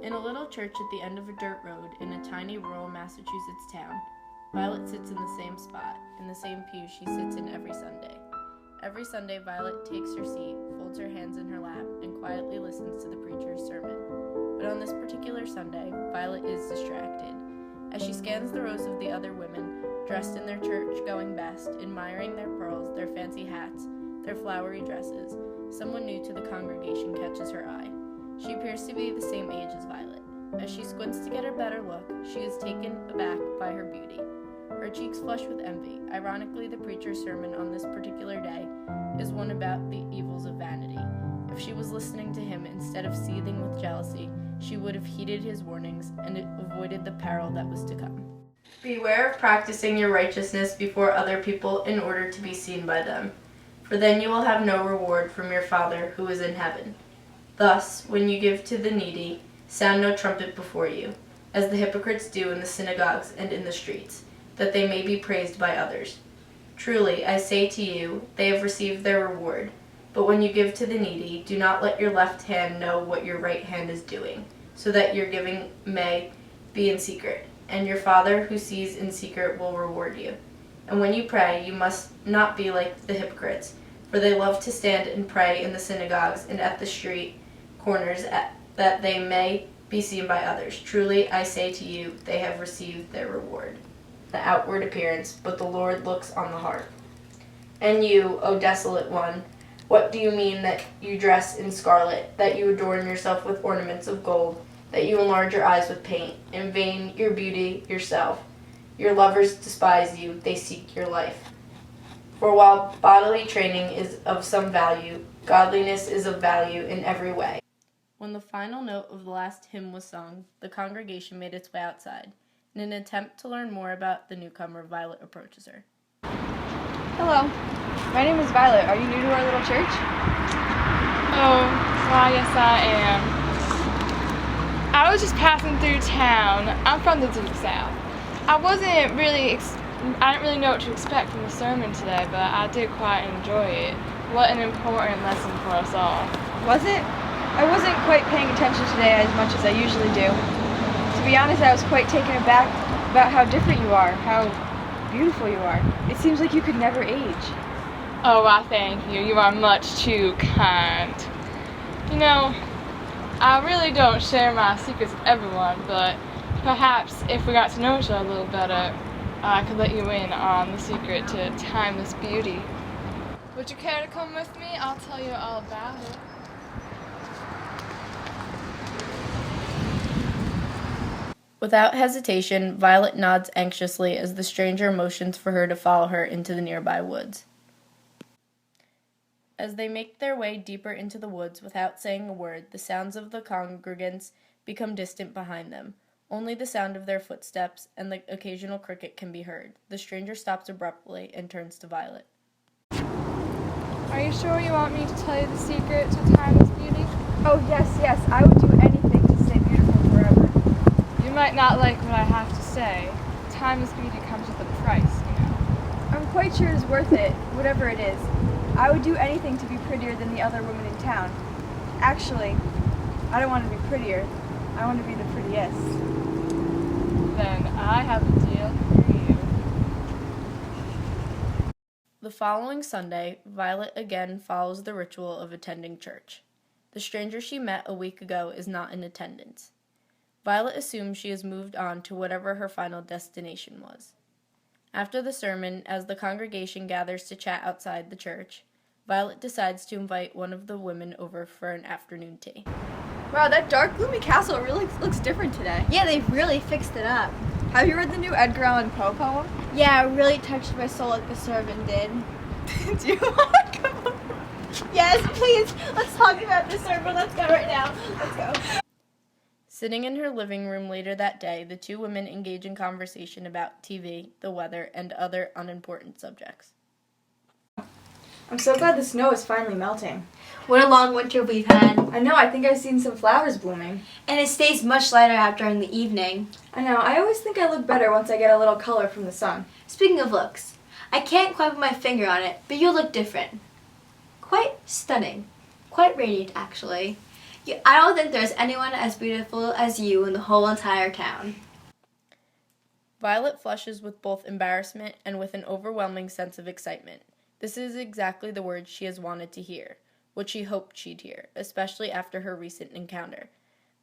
In a little church at the end of a dirt road in a tiny rural Massachusetts town, Violet sits in the same spot, in the same pew she sits in every Sunday. Every Sunday, Violet takes her seat, folds her hands in her lap, and quietly listens to the preacher's sermon. But on this particular Sunday, Violet is distracted. As she scans the rows of the other women, dressed in their church-going best, admiring their pearls, their fancy hats, their flowery dresses, someone new to the congregation catches her eye. She appears to be the same age as Violet. As she squints to get a better look, she is taken aback by her beauty. Her cheeks flush with envy. Ironically, the preacher's sermon on this particular day is one about the evils of vanity. If she was listening to him instead of seething with jealousy, she would have heeded his warnings and avoided the peril that was to come. Beware of practicing your righteousness before other people in order to be seen by them, for then you will have no reward from your Father who is in heaven. Thus, when you give to the needy, sound no trumpet before you, as the hypocrites do in the synagogues and in the streets, that they may be praised by others. Truly, I say to you, they have received their reward. But when you give to the needy, do not let your left hand know what your right hand is doing, so that your giving may be in secret, and your Father who sees in secret will reward you. And when you pray, you must not be like the hypocrites, for they love to stand and pray in the synagogues and at the street corners, that they may be seen by others. Truly, I say to you, they have received their reward. The outward appearance, but the Lord looks on the heart. And you, O desolate one, what do you mean that you dress in scarlet, that you adorn yourself with ornaments of gold, that you enlarge your eyes with paint? In vain your beauty yourself. Your lovers despise you, they seek your life. For while bodily training is of some value, godliness is of value in every way. When the final note of the last hymn was sung, the congregation made its way outside. In an attempt to learn more about the newcomer, Violet approaches her. Hello, my name is Violet. Are you new to our little church? Oh, well, yes I am. I was just passing through town. I'm from the Deep South. I didn't really know what to expect from the sermon today, but I did quite enjoy it. What an important lesson for us all. Was it? I wasn't quite paying attention today as much as I usually do. To be honest, I was quite taken aback about how different you are, how beautiful you are. It seems like you could never age. Oh, I thank you. You are much too kind. You know, I really don't share my secrets with everyone, but perhaps if we got to know each other a little better, I could let you in on the secret to timeless beauty. Would you care to come with me? I'll tell you all about it. Without hesitation, Violet nods anxiously as the stranger motions for her to follow her into the nearby woods. As they make their way deeper into the woods without saying a word, the sounds of the congregants become distant behind them. Only the sound of their footsteps and the occasional cricket can be heard. The stranger stops abruptly and turns to Violet. Are you sure you want me to tell you the secret to timeless beauty? Oh, yes, I would do anything to stay beautiful forever. You might not like what I have to say. Timeless beauty comes with a price, you know. I'm quite sure it's worth it, whatever it is. I would do anything to be prettier than the other women in town. Actually, I don't want to be prettier. I want to be the prettiest. Then I have a deal for you. The following Sunday, Violet again follows the ritual of attending church. The stranger she met a week ago is not in attendance. Violet assumes she has moved on to whatever her final destination was. After the sermon, as the congregation gathers to chat outside the church, Violet decides to invite one of the women over for an afternoon tea. Wow, that dark, gloomy castle really looks different today. Yeah, they've really fixed it up. Have you read the new Edgar Allan Poe poem? Yeah, it really touched my soul like the sermon did. Do you want to come over? Yes, please. Let's talk about the sermon. Let's go right now. Let's go. Sitting in her living room later that day, the two women engage in conversation about TV, the weather, and other unimportant subjects. I'm so glad the snow is finally melting. What a long winter we've had. I know, I think I've seen some flowers blooming. And it stays much lighter out during the evening. I know, I always think I look better once I get a little color from the sun. Speaking of looks, I can't quite put my finger on it, but you look different. Quite stunning. Quite radiant, actually. I don't think there's anyone as beautiful as you in the whole entire town. Violet flushes with both embarrassment and with an overwhelming sense of excitement. This is exactly the words she has wanted to hear, what she hoped she'd hear, especially after her recent encounter.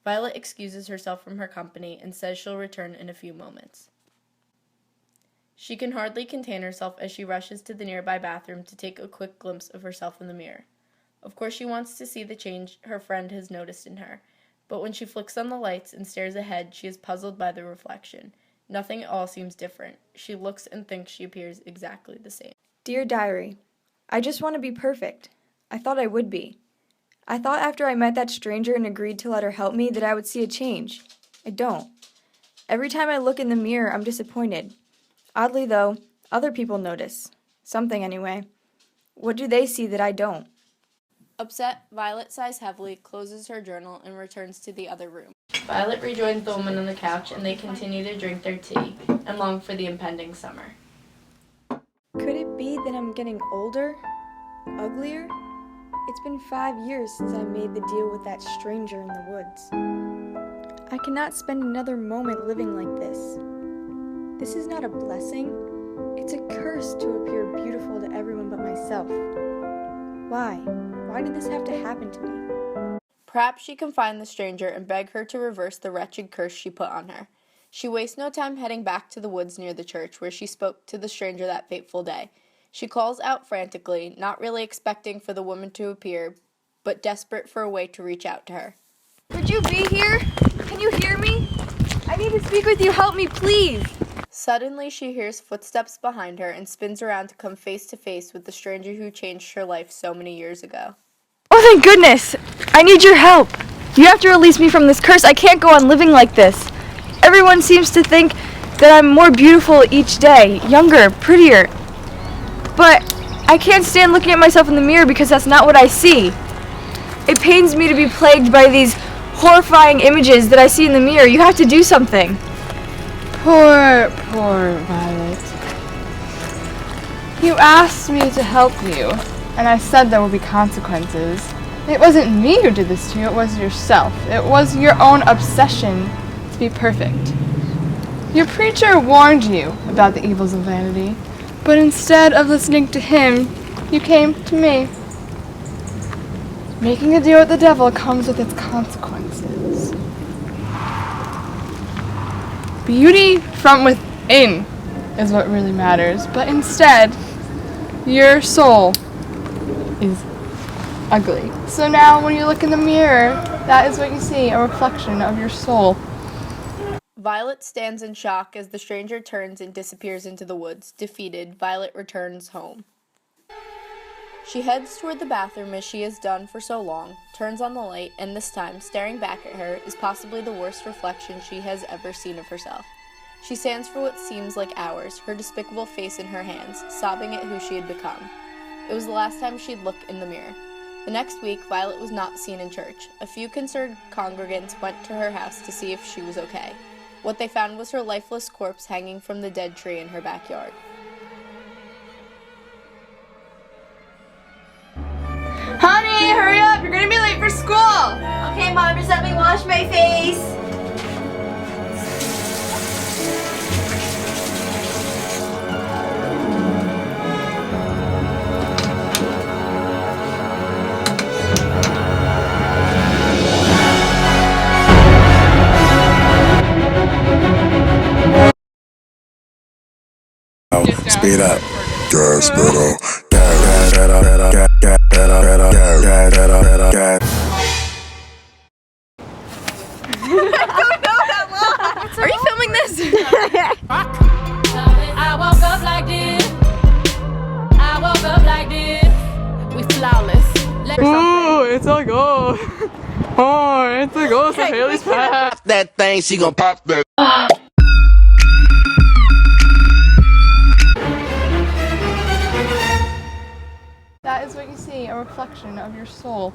Violet excuses herself from her company and says she'll return in a few moments. She can hardly contain herself as she rushes to the nearby bathroom to take a quick glimpse of herself in the mirror. Of course, she wants to see the change her friend has noticed in her, but when she flicks on the lights and stares ahead, she is puzzled by the reflection. Nothing at all seems different. She looks and thinks she appears exactly the same. Dear Diary, I just want to be perfect. I thought I would be. I thought after I met that stranger and agreed to let her help me that I would see a change. I don't. Every time I look in the mirror, I'm disappointed. Oddly, though, other people notice. Something, anyway. What do they see that I don't? Upset, Violet sighs heavily, closes her journal, and returns to the other room. Violet rejoins the woman on the couch, and they continue to drink their tea and long for the impending summer. Could it be that I'm getting older? Uglier? It's been 5 years since I made the deal with that stranger in the woods. I cannot spend another moment living like this. This is not a blessing. It's a curse to appear beautiful to everyone but myself. Why? Why did this have to happen to me? Perhaps she can find the stranger and beg her to reverse the wretched curse she put on her. She wastes no time heading back to the woods near the church where she spoke to the stranger that fateful day. She calls out frantically, not really expecting for the woman to appear, but desperate for a way to reach out to her. Could you be here? Can you hear me? I need to speak with you. Help me, please. Suddenly, she hears footsteps behind her and spins around to come face to face with the stranger who changed her life so many years ago. Oh, thank goodness! I need your help. You have to release me from this curse. I can't go on living like this. Everyone seems to think that I'm more beautiful each day, younger, prettier. But I can't stand looking at myself in the mirror because that's not what I see. It pains me to be plagued by these horrifying images that I see in the mirror. You have to do something. Poor Violet. You asked me to help you, and I said there would be consequences. It wasn't me who did this to you, it was yourself. It was your own obsession to be perfect. Your preacher warned you about the evils of vanity, but instead of listening to him, you came to me. Making a deal with the devil comes with its consequences. Beauty from within is what really matters, but instead, your soul is ugly. So now when you look in the mirror, that is what you see, a reflection of your soul. Violet stands in shock as the stranger turns and disappears into the woods. Defeated, Violet returns home. She heads toward the bathroom as she has done for so long, turns on the light, and this time, staring back at her, is possibly the worst reflection she has ever seen of herself. She stands for what seems like hours, her despicable face in her hands, sobbing at who she had become. It was the last time she'd look in the mirror. The next week, Violet was not seen in church. A few concerned congregants went to her house to see if she was okay. What they found was her lifeless corpse hanging from the dead tree in her backyard. Honey, hurry up! You're gonna be late for school! Okay, Mom, just let me wash my face. Speed up. Gas pedal. Are you filming this? I woke up like this. I woke up like this. We flawless. Oh, it's a go. Oh, it's a go. So Haley's back. That thing, she gon' pop that. That is what you see, a reflection of your soul.